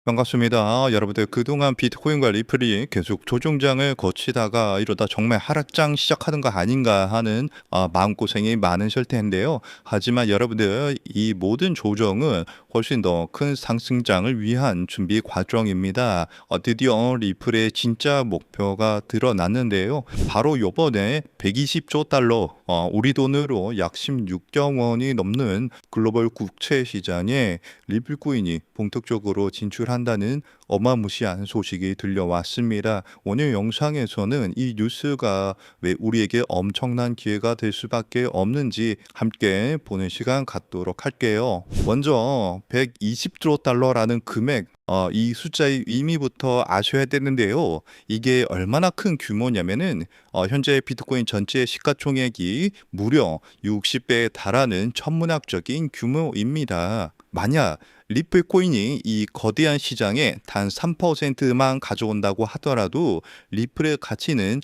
반갑습니다. 여러분들 그동안 비트코인과 리플이 계속 조종장을 거치다가 이러다 정말 하락장 시작하는 거 아닌가 하는 마음고생이 많으실 텐데요. 하지만 여러분들 이 모든 조정은 훨씬 더 큰 상승장을 위한 준비 과정입니다. 드디어 리플의 진짜 목표가 드러났는데요. 바로 요번에 120조 달러, 우리 돈으로 약 16조 원이 넘는 글로벌 국채 시장에 리플 코인이 본격적으로 진출한다는 어마무시한 소식이 들려왔습니다. 오늘 영상에서는 이 뉴스가 왜 우리에게 엄청난 기회가 될 수밖에 없는지 함께 보는 시간 갖도록 할게요. 먼저 120조 달러라는 금액, 이 숫자의 의미부터 아셔야 되는데요. 이게 얼마나 큰 규모냐면은 현재 비트코인 전체 시가총액이 무려 60배에 달하는 천문학적인 규모입니다. 만약 리플 코인이 이 거대한 시장에 단 3%만 가져온다고 하더라도 리플의 가치는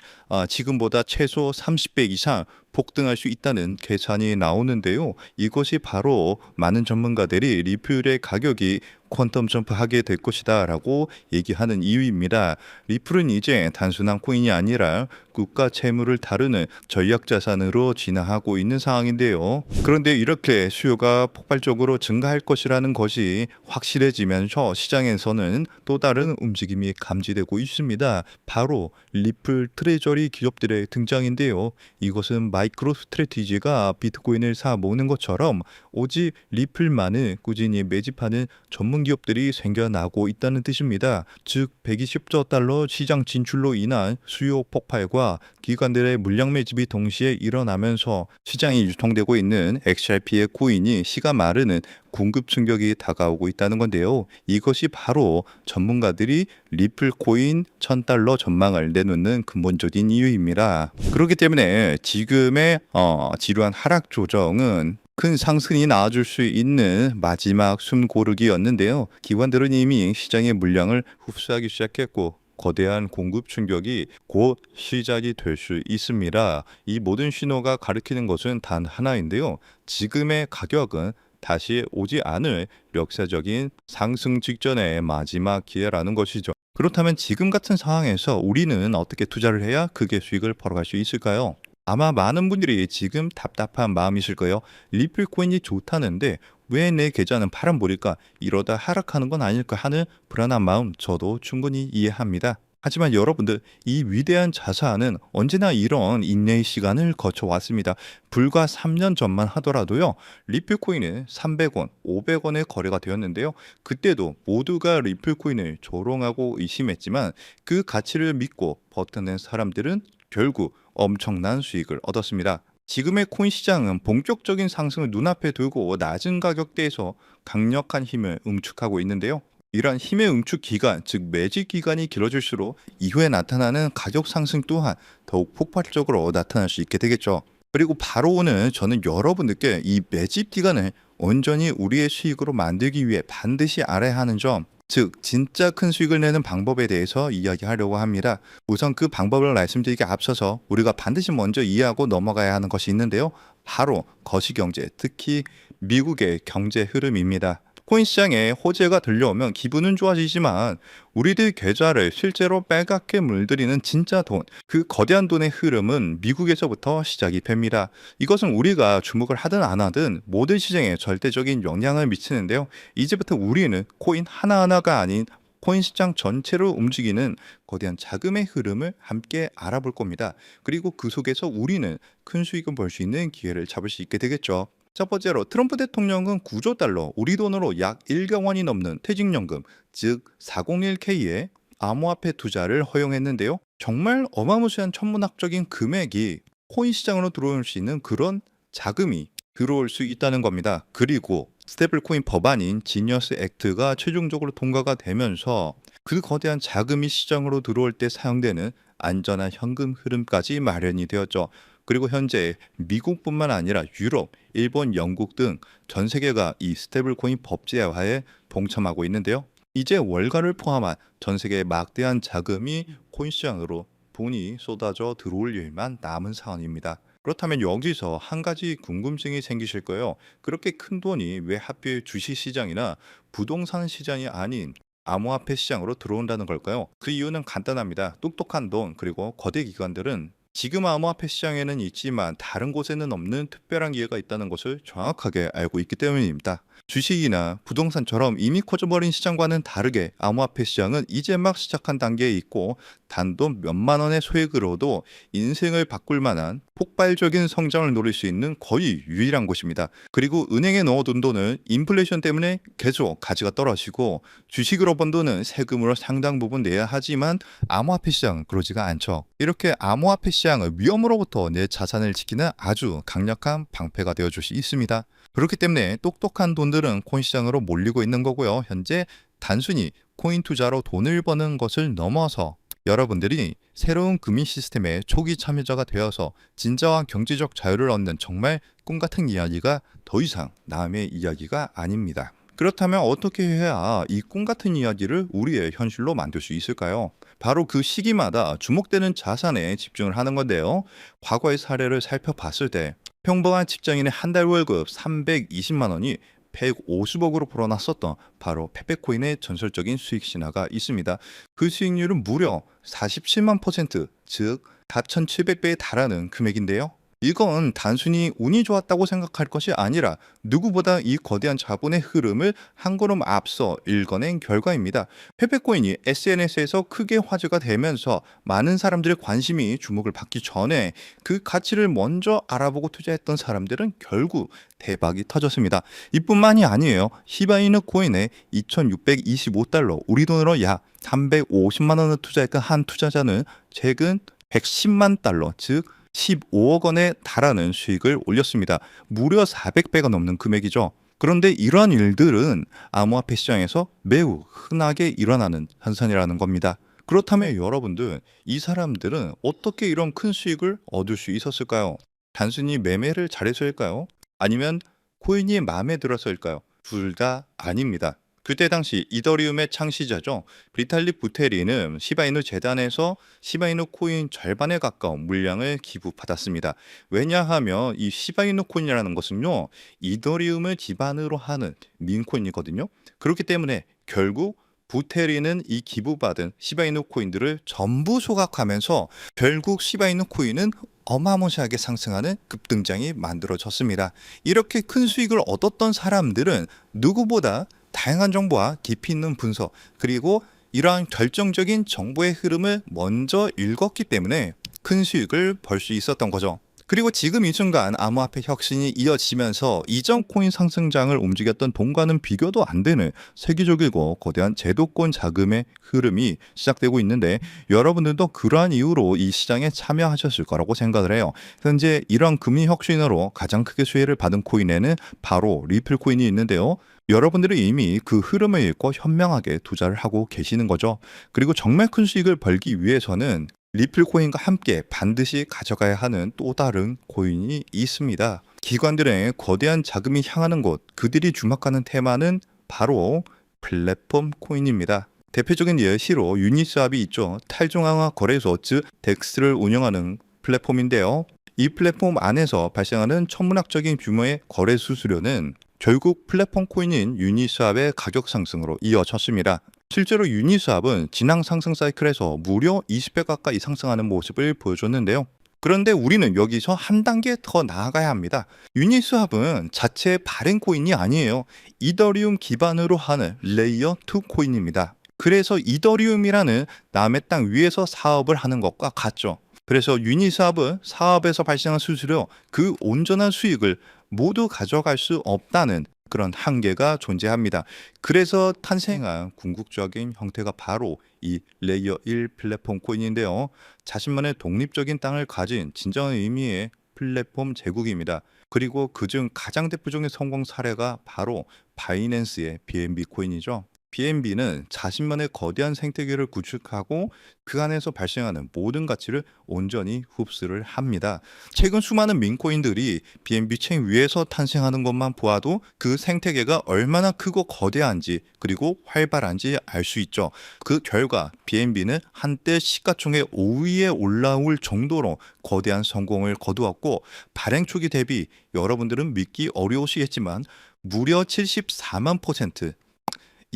지금보다 최소 30배 이상 폭등할 수 있다는 계산이 나오는데요. 이것이 바로 많은 전문가들이 리플의 가격이 퀀텀 점프하게 될 것이다 라고 얘기하는 이유입니다. 리플은 이제 단순한 코인이 아니라 국가 채무를 다루는 전략자산으로 진화하고 있는 상황인데요. 그런데 이렇게 수요가 폭발적으로 증가할 것이라는 것이 확실해지면서 시장에서는 또 다른 움직임이 감지되고 있습니다. 바로 리플 트레저리 기업들의 등장인데요. 이것은 마이크로 스트래티지가 비트코인을 사 모으는 것처럼 오직 리플만을 꾸준히 매집하는 전문 기업들이 생겨나고 있다는 뜻입니다. 즉 120조 달러 시장 진출로 인한 수요 폭발과 기관들의 물량 매집이 동시에 일어나면서 시장에 유통되고 있는 XRP의 코인이 시가 마르는 공급 충격이 다가오고 있다는 건데요. 이것이 바로 전문가들이 리플 코인 1000달러 전망을 내놓는 근본적인 이유입니다. 그렇기 때문에 지금의 지루한 하락 조정은 큰 상승이 나와줄 수 있는 마지막 숨 고르기였는데요. 기관들은 이미 시장의 물량을 흡수하기 시작했고 거대한 공급 충격이 곧 시작이 될 수 있습니다. 이 모든 신호가 가리키는 것은 단 하나인데요. 지금의 가격은 다시 오지 않을 역사적인 상승 직전의 마지막 기회라는 것이죠. 그렇다면 지금 같은 상황에서 우리는 어떻게 투자를 해야 크게 수익을 벌어갈 수 있을까요? 아마 많은 분들이 지금 답답한 마음이실 거예요. 리플 코인이 좋다는데 왜 내 계좌는 파란불일까? 이러다 하락하는 건 아닐까 하는 불안한 마음 저도 충분히 이해합니다. 하지만 여러분들 이 위대한 자산은 언제나 이런 인내의 시간을 거쳐왔습니다. 불과 3년 전만 하더라도요. 리플 코인은 300원, 500원에 거래가 되었는데요. 그때도 모두가 리플 코인을 조롱하고 의심했지만 그 가치를 믿고 버텨낸 사람들은 결국 엄청난 수익을 얻었습니다. 지금의 코인 시장은 본격적인 상승을 눈앞에 두고 낮은 가격대에서 강력한 힘을 응축하고 있는데요. 이러한 힘의 응축 기간, 즉 매집 기간이 길어질수록 이후에 나타나는 가격 상승 또한 더욱 폭발적으로 나타날 수 있게 되겠죠. 그리고 바로 오늘 저는 여러분들께 이 매집 기간을 온전히 우리의 수익으로 만들기 위해 반드시 알아야 하는 점, 즉 진짜 큰 수익을 내는 방법에 대해서 이야기하려고 합니다. 우선 그 방법을 말씀드리기 앞서서 우리가 반드시 먼저 이해하고 넘어가야 하는 것이 있는데요. 바로 거시경제, 특히 미국의 경제 흐름입니다. 코인 시장에 호재가 들려오면 기분은 좋아지지만 우리들 계좌를 실제로 빨갛게 물들이는 진짜 돈, 그 거대한 돈의 흐름은 미국에서부터 시작이 됩니다. 이것은 우리가 주목을 하든 안 하든 모든 시장에 절대적인 영향을 미치는데요. 이제부터 우리는 코인 하나하나가 아닌 코인 시장 전체로 움직이는 거대한 자금의 흐름을 함께 알아볼 겁니다. 그리고 그 속에서 우리는 큰 수익을 벌 수 있는 기회를 잡을 수 있게 되겠죠. 첫 번째로 트럼프 대통령은 9조 달러, 우리 돈으로 약 1억 원이 넘는 퇴직연금, 즉 401k의 암호화폐 투자를 허용했는데요. 정말 어마무시한 천문학적인 금액이 코인 시장으로 들어올 수 있는 그런 자금이 들어올 수 있다는 겁니다. 그리고 스테이블 코인 법안인 지니어스 액트가 최종적으로 통과가 되면서 그 거대한 자금이 시장으로 들어올 때 사용되는 안전한 현금 흐름까지 마련이 되었죠. 그리고 현재 미국뿐만 아니라 유럽, 일본, 영국 등 전 세계가 이 스테이블 코인 법제화에 동참하고 있는데요. 이제 월가를 포함한 전 세계의 막대한 자금이 코인 시장으로 돈이 쏟아져 들어올 일만 남은 상황입니다. 그렇다면 여기서 한 가지 궁금증이 생기실 거예요. 그렇게 큰 돈이 왜 하필 주식 시장이나 부동산 시장이 아닌 암호화폐 시장으로 들어온다는 걸까요? 그 이유는 간단합니다. 똑똑한 돈 그리고 거대 기관들은 지금 암호화폐 시장에는 있지만 다른 곳에는 없는 특별한 기회가 있다는 것을 정확하게 알고 있기 때문입니다. 주식이나 부동산처럼 이미 커져버린 시장과는 다르게 암호화폐 시장은 이제 막 시작한 단계에 있고 단돈 몇만 원의 소액으로도 인생을 바꿀 만한 폭발적인 성장을 노릴 수 있는 거의 유일한 곳입니다. 그리고 은행에 넣어둔 돈은 인플레이션 때문에 계속 가치가 떨어지고 주식으로 번 돈은 세금으로 상당 부분 내야 하지만 암호화폐 시장은 그러지가 않죠. 이렇게 암호화폐 시장을 위험으로부터 내 자산을 지키는 아주 강력한 방패가 되어줄 수 있습니다. 그렇기 때문에 똑똑한 돈들은 코인 시장으로 몰리고 있는 거고요. 현재 단순히 코인 투자로 돈을 버는 것을 넘어서 여러분들이 새로운 금융 시스템의 초기 참여자가 되어서 진정한 경제적 자유를 얻는 정말 꿈같은 이야기가 더 이상 남의 이야기가 아닙니다. 그렇다면 어떻게 해야 이 꿈같은 이야기를 우리의 현실로 만들 수 있을까요? 바로 그 시기마다 주목되는 자산에 집중을 하는 건데요. 과거의 사례를 살펴봤을 때 평범한 직장인의 한 달 월급 320만 원이 150억으로 불어났었던 바로 페페코인의 전설적인 수익 신화가 있습니다. 그 수익률은 무려 47만 %, 즉 4,700배에 달하는 금액인데요. 이건 단순히 운이 좋았다고 생각할 것이 아니라 누구보다 이 거대한 자본의 흐름을 한 걸음 앞서 읽어낸 결과입니다. 페페코인이 SNS에서 크게 화제가 되면서 많은 사람들의 관심이 주목을 받기 전에 그 가치를 먼저 알아보고 투자했던 사람들은 결국 대박이 터졌습니다. 이뿐만이 아니에요. 시바이누 코인에 2,625달러, 우리 돈으로 약 350만 원을 투자했던 한 투자자는 최근 110만 달러, 즉 15억 원에 달하는 수익을 올렸습니다. 무려 400배가 넘는 금액이죠. 그런데 이러한 일들은 암호화폐 시장에서 매우 흔하게 일어나는 현상이라는 겁니다. 그렇다면 여러분들, 이 사람들은 어떻게 이런 큰 수익을 얻을 수 있었을까요? 단순히 매매를 잘해서일까요? 아니면 코인이 마음에 들어서일까요? 둘 다 아닙니다. 그때 당시 이더리움의 창시자죠. 비탈릭 부테린은 시바이누 재단에서 시바이누 코인 절반에 가까운 물량을 기부받았습니다. 왜냐하면 이 시바이누 코인이라는 것은요, 이더리움을 기반으로 하는 민코인이거든요. 그렇기 때문에 결국 부테린은 이 기부받은 시바이누 코인들을 전부 소각하면서 결국 시바이누 코인은 어마무시하게 상승하는 급등장이 만들어졌습니다. 이렇게 큰 수익을 얻었던 사람들은 누구보다 다양한 정보와 깊이 있는 분석, 그리고 이러한 결정적인 정보의 흐름을 먼저 읽었기 때문에 큰 수익을 벌 수 있었던 거죠. 그리고 지금 이 순간 암호화폐 혁신이 이어지면서 이전 코인 상승장을 움직였던 돈과는 비교도 안 되는 세계적이고 거대한 제도권 자금의 흐름이 시작되고 있는데, 여러분들도 그러한 이유로 이 시장에 참여하셨을 거라고 생각을 해요. 현재 이러한 금융 혁신으로 가장 크게 수혜를 받은 코인에는 바로 리플 코인이 있는데요. 여러분들이 이미 그 흐름을 읽고 현명하게 투자를 하고 계시는 거죠. 그리고 정말 큰 수익을 벌기 위해서는 리플 코인과 함께 반드시 가져가야 하는 또 다른 코인이 있습니다. 기관들의 거대한 자금이 향하는 곳, 그들이 주목하는 테마는 바로 플랫폼 코인입니다. 대표적인 예시로 유니스왑이 있죠. 탈중앙화 거래소, 즉 덱스를 운영하는 플랫폼인데요. 이 플랫폼 안에서 발생하는 천문학적인 규모의 거래 수수료는 결국 플랫폼 코인인 유니스왑의 가격 상승으로 이어졌습니다. 실제로 유니스왑은 지난 상승 사이클에서 무려 20배 가까이 상승하는 모습을 보여줬는데요. 그런데 우리는 여기서 한 단계 더 나아가야 합니다. 유니스왑은 자체 발행 코인이 아니에요. 이더리움 기반으로 하는 레이어 2 코인입니다. 그래서 이더리움이라는 남의 땅 위에서 사업을 하는 것과 같죠. 그래서 유니스왑은 사업에서 발생한 수수료, 그 온전한 수익을 모두 가져갈 수 없다는 그런 한계가 존재합니다. 그래서 탄생한 궁극적인 형태가 바로 이 레이어 1 플랫폼 코인인데요. 자신만의 독립적인 땅을 가진 진정한 의미의 플랫폼 제국입니다. 그리고 그중 가장 대표적인 성공 사례가 바로 바이낸스의 BNB 코인이죠. BNB는 자신만의 거대한 생태계를 구축하고 그 안에서 발생하는 모든 가치를 온전히 흡수를 합니다. 최근 수많은 민코인들이 BNB 체인 위에서 탄생하는 것만 보아도 그 생태계가 얼마나 크고 거대한지 그리고 활발한지 알 수 있죠. 그 결과 BNB는 한때 시가총액 5위에 올라올 정도로 거대한 성공을 거두었고, 발행 초기 대비 여러분들은 믿기 어려우시겠지만 무려 74만 %,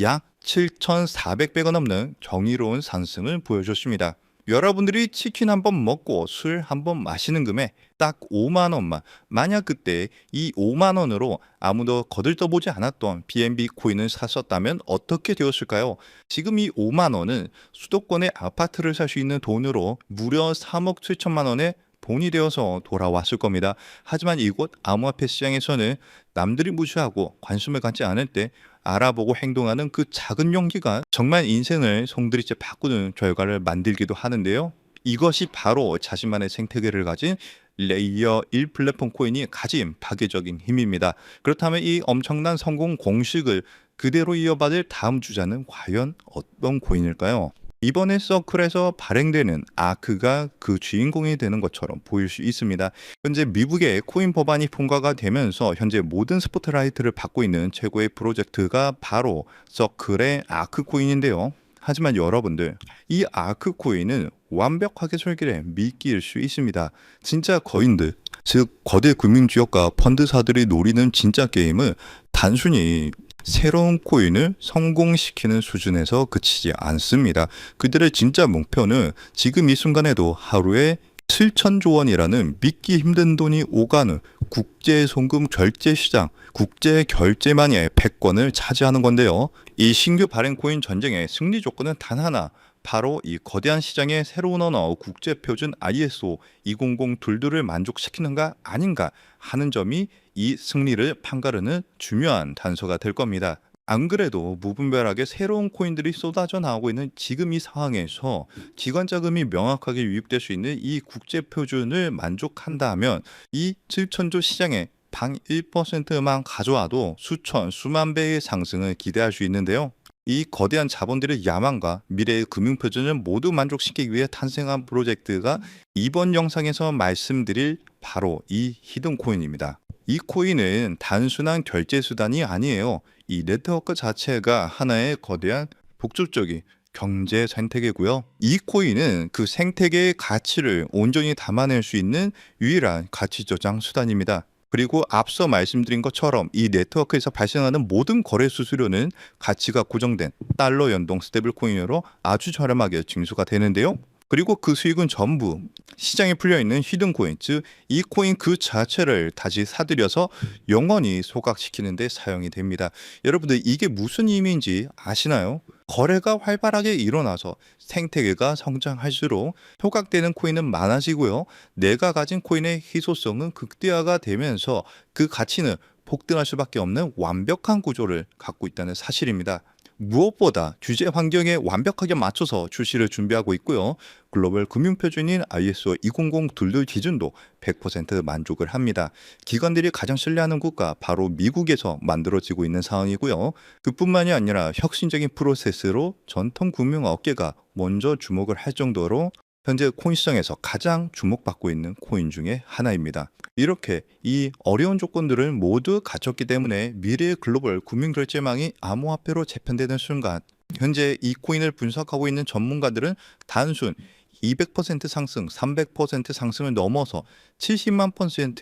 약 7,400배가 넘는 정의로운 상승을 보여줬습니다. 여러분들이 치킨 한 번 먹고 술 한 번 마시는 금액 딱 5만 원만, 만약 그때 이 5만 원으로 아무도 거들떠보지 않았던 BNB 코인을 샀었다면 어떻게 되었을까요? 지금 이 5만 원은 수도권의 아파트를 살 수 있는 돈으로 무려 3억 7천만 원의 본이 되어서 돌아왔을 겁니다. 하지만 이곳 암호화폐 시장에서는 남들이 무시하고 관심을 갖지 않을 때 알아보고 행동하는 그 작은 용기가 정말 인생을 송두리째 바꾸는 결과를 만들기도 하는데요. 이것이 바로 자신만의 생태계를 가진 레이어 1 플랫폼 코인이 가진 파괴적인 힘입니다. 그렇다면 이 엄청난 성공 공식을 그대로 이어받을 다음 주자는 과연 어떤 코인일까요? 이번에 서클에서 발행되는 아크가 그 주인공이 되는 것처럼 보일 수 있습니다. 현재 미국의 코인 법안이 통과가 되면서 현재 모든 스포트라이트를 받고 있는 최고의 프로젝트가 바로 서클의 아크 코인인데요. 하지만 여러분들, 이 아크 코인은 완벽하게 설계된 미끼일 수 있습니다. 진짜 거인들, 즉 거대 금융지역과 펀드사들이 노리는 진짜 게임은 단순히 새로운 코인을 성공시키는 수준에서 그치지 않습니다. 그들의 진짜 목표는 지금 이 순간에도 하루에 7천조 원이라는 믿기 힘든 돈이 오가는 국제 송금 결제 시장, 국제 결제만의 패권을 차지하는 건데요. 이 신규 발행 코인 전쟁의 승리 조건은 단 하나, 바로 이 거대한 시장의 새로운 언어 국제 표준 ISO 20022를 만족시키는가 아닌가 하는 점이 이 승리를 판가르는 중요한 단서가 될 겁니다. 안 그래도 무분별하게 새로운 코인들이 쏟아져 나오고 있는 지금 이 상황에서 기관 자금이 명확하게 유입될 수 있는 이 국제 표준을 만족한다면 이 7천조 시장에 방 1%만 가져와도 수천, 수만 배의 상승을 기대할 수 있는데요. 이 거대한 자본들의 야망과 미래의 금융표준을 모두 만족시키기 위해 탄생한 프로젝트가 이번 영상에서 말씀드릴 바로 이 히든 코인입니다. 이 코인은 단순한 결제 수단이 아니에요. 이 네트워크 자체가 하나의 거대한 복잡적인 경제 생태계고요. 이 코인은 그 생태계의 가치를 온전히 담아낼 수 있는 유일한 가치 저장 수단입니다. 그리고 앞서 말씀드린 것처럼 이 네트워크에서 발생하는 모든 거래 수수료는 가치가 고정된 달러 연동 스테이블 코인으로 아주 저렴하게 징수가 되는데요. 그리고 그 수익은 전부 시장에 풀려있는 히든 코인, 즉 이 코인 그 자체를 다시 사들여서 영원히 소각시키는 데 사용이 됩니다. 여러분들 이게 무슨 의미인지 아시나요? 거래가 활발하게 일어나서 생태계가 성장할수록 소각되는 코인은 많아지고요. 내가 가진 코인의 희소성은 극대화가 되면서 그 가치는 폭등할 수밖에 없는 완벽한 구조를 갖고 있다는 사실입니다. 무엇보다 규제 환경에 완벽하게 맞춰서 출시를 준비하고 있고요. 글로벌 금융표준인 ISO 20022 기준도 100% 만족을 합니다. 기관들이 가장 신뢰하는 국가 바로 미국에서 만들어지고 있는 상황이고요. 그뿐만이 아니라 혁신적인 프로세스로 전통 금융 업계가 먼저 주목을 할 정도로 현재 코인 시장에서 가장 주목받고 있는 코인 중에 하나입니다. 이렇게 이 어려운 조건들을 모두 갖췄기 때문에 미래의 글로벌 금융결제망이 암호화폐로 재편되는 순간 현재 이 코인을 분석하고 있는 전문가들은 단순 200% 상승, 300% 상승을 넘어서 70만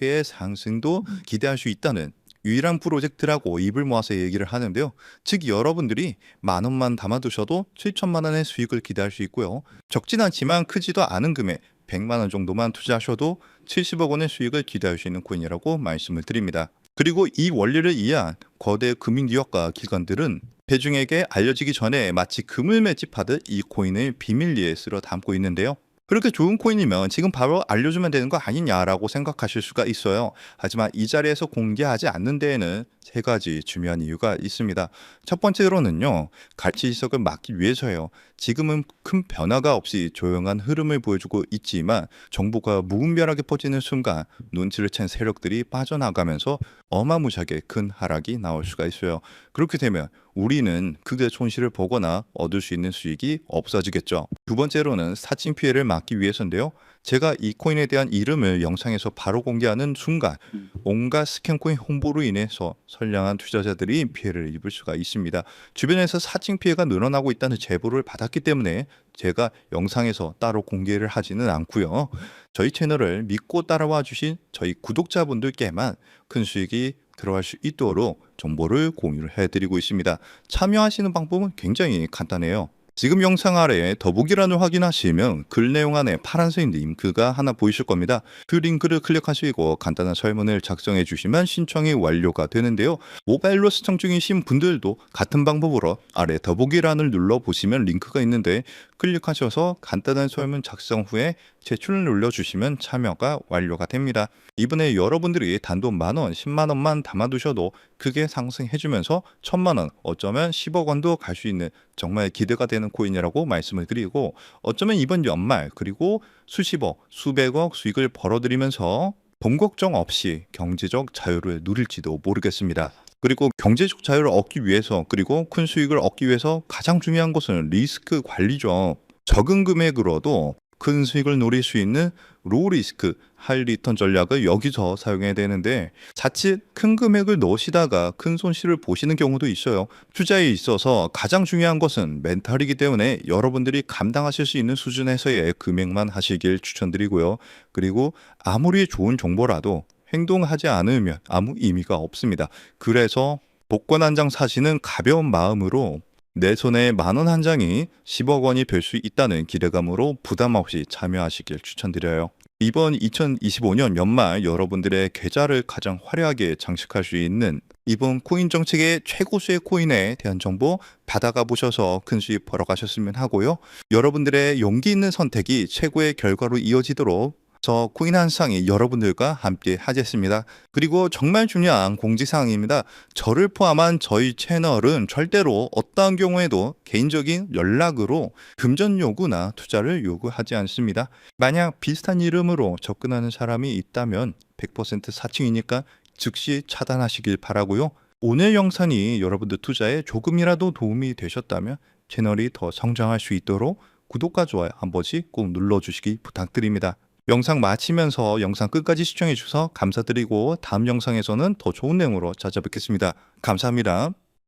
%의 상승도 기대할 수 있다는 유일한 프로젝트라고 입을 모아서 얘기를 하는데요. 즉 여러분들이 만 원만 담아두셔도 7천만 원의 수익을 기대할 수 있고요. 적진 않지만 크지도 않은 금액 100만 원 정도만 투자하셔도 70억 원의 수익을 기대할 수 있는 코인이라고 말씀을 드립니다. 그리고 이 원리를 이해한 거대 금융기업과 기관들은 대중에게 알려지기 전에 마치 금을 매집하듯 이 코인을 비밀리에 쓸어 담고 있는데요. 그렇게 좋은 코인이면 지금 바로 알려주면 되는 거 아니냐라고 생각하실 수가 있어요. 하지만 이 자리에서 공개하지 않는 데에는 세 가지 중요한 이유가 있습니다. 첫 번째로는요, 가치 이석을 막기 위해서예요. 지금은 큰 변화가 없이 조용한 흐름을 보여주고 있지만 정보가 무분별하게 퍼지는 순간 눈치를 챈 세력들이 빠져나가면서 어마무시하게 큰 하락이 나올 수가 있어요. 그렇게 되면 우리는 크게 손실을 보거나 얻을 수 있는 수익이 없어지겠죠. 두 번째로는 사칭 피해를 막기 위해서인데요. 제가 이 코인에 대한 이름을 영상에서 바로 공개하는 순간 온갖 스캔코인 홍보로 인해서 선량한 투자자들이 피해를 입을 수가 있습니다. 주변에서 사칭 피해가 늘어나고 있다는 제보를 받았기 때문에 제가 영상에서 따로 공개를 하지는 않고요. 저희 채널을 믿고 따라와 주신 저희 구독자분들께만 큰 수익이 들어갈 수 있도록 정보를 공유를 해드리고 있습니다. 참여하시는 방법은 굉장히 간단해요. 지금 영상 아래에 더보기란을 확인하시면 글 내용 안에 파란색 링크가 하나 보이실 겁니다. 그 링크를 클릭하시고 간단한 설문을 작성해 주시면 신청이 완료가 되는데요. 모바일로 시청 중이신 분들도 같은 방법으로 아래 더보기란을 눌러보시면 링크가 있는데 클릭하셔서 간단한 설문 작성 후에 제출을 눌러주시면 참여가 완료가 됩니다. 이번에 여러분들이 단돈 10,000원, 100,000원만 담아두셔도 크게 상승해주면서 1,000,000원, 어쩌면 10억 원도 갈 수 있는 정말 기대가 되는 코인이라고 말씀을 드리고, 어쩌면 이번 연말 그리고 수십억, 수백억 수익을 벌어들이면서 돈 걱정 없이 경제적 자유를 누릴지도 모르겠습니다. 그리고 경제적 자유를 얻기 위해서, 그리고 큰 수익을 얻기 위해서 가장 중요한 것은 리스크 관리죠. 적은 금액으로도 큰 수익을 노릴 수 있는 로우 리스크, 하이 리턴 전략을 여기서 사용해야 되는데, 자칫 큰 금액을 넣으시다가 큰 손실을 보시는 경우도 있어요. 투자에 있어서 가장 중요한 것은 멘탈이기 때문에 여러분들이 감당하실 수 있는 수준에서의 금액만 하시길 추천드리고요. 그리고 아무리 좋은 정보라도 행동하지 않으면 아무 의미가 없습니다. 그래서 복권 한 장 사시는 가벼운 마음으로 내 손에 10,000원 한 장이 10억 원이 될 수 있다는 기대감으로 부담 없이 참여하시길 추천드려요. 이번 2025년 연말 여러분들의 계좌를 가장 화려하게 장식할 수 있는 이번 코인 정책의 최고수의 코인에 대한 정보 받아가 보셔서 큰 수익 벌어가셨으면 하고요. 여러분들의 용기 있는 선택이 최고의 결과로 이어지도록 저 코인 한 쌍이 여러분들과 함께 하겠습니다. 그리고 정말 중요한 공지사항입니다. 저를 포함한 저희 채널은 절대로 어떠한 경우에도 개인적인 연락으로 금전 요구나 투자를 요구하지 않습니다. 만약 비슷한 이름으로 접근하는 사람이 있다면 100% 사칭이니까 즉시 차단하시길 바라고요. 오늘 영상이 여러분들 투자에 조금이라도 도움이 되셨다면 채널이 더 성장할 수 있도록 구독과 좋아요 한 번씩 꼭 눌러주시기 부탁드립니다. 영상 마치면서 영상 끝까지 시청해 주셔서 감사드리고, 다음 영상에서는 더 좋은 내용으로 찾아뵙겠습니다. 감사합니다.